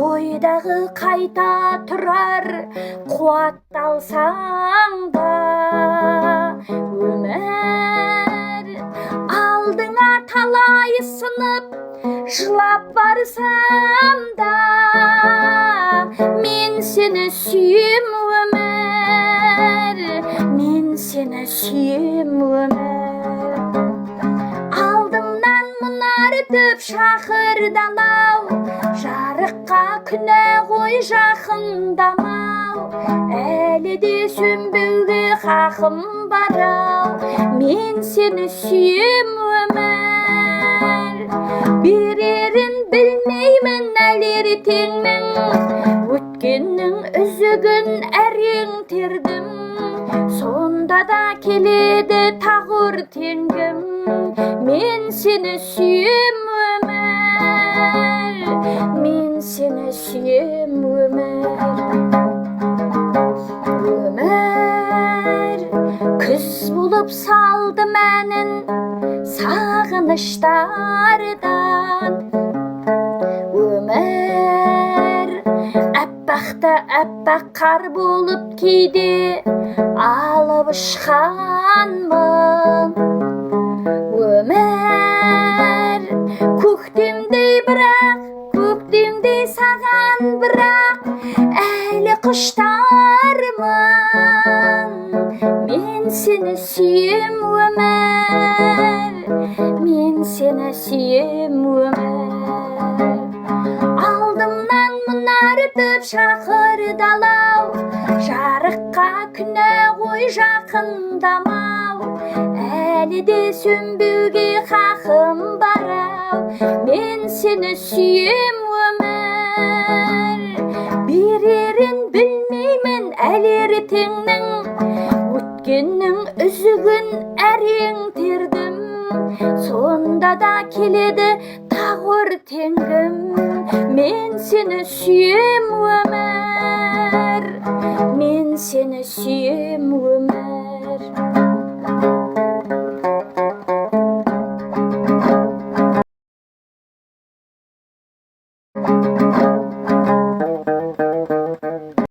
ойдағы қайта тұрар қуатталсаң да өмір алдыңа талай сынып жылап барсам да мен сені сүйем өмір, мен сені сүйем өмір. Алдымнан мұнартып шақырдалау, жарыққа күні ғой жақындамау, әлі де сөнбеуге хақым барау, мен сені сүйем өмір. Берерін білмеймін әлі ертеңнің, өткеннің үзігін әрең тердім, сонда да келеді тағыр теңгім, мен сені сүйем өмір, мен сені сүйем өмір. Өмір күз болып салды мәнін сағыныштардан, өмір әппақта әппақ қар болып кейде алып ұшқанмын. Өмір көктемдей бірақ, көктемдей саған бірақ әлі құштармын. Мен сені сүйем өмір, мен сені сүйем өмір. Алдымнан мұнартып шақырдалау, жарыққа күні ғой жақындамау, әлі де сөнбеуге хақым барау, мен сені сүйем өмір. Берерін білмеймін әлі ертеңнің, өткеннің үзігін әрең тердім, сонда да келеді тағыр теңгім, мен сені сүйем өмір, мен сені сүйем өмір.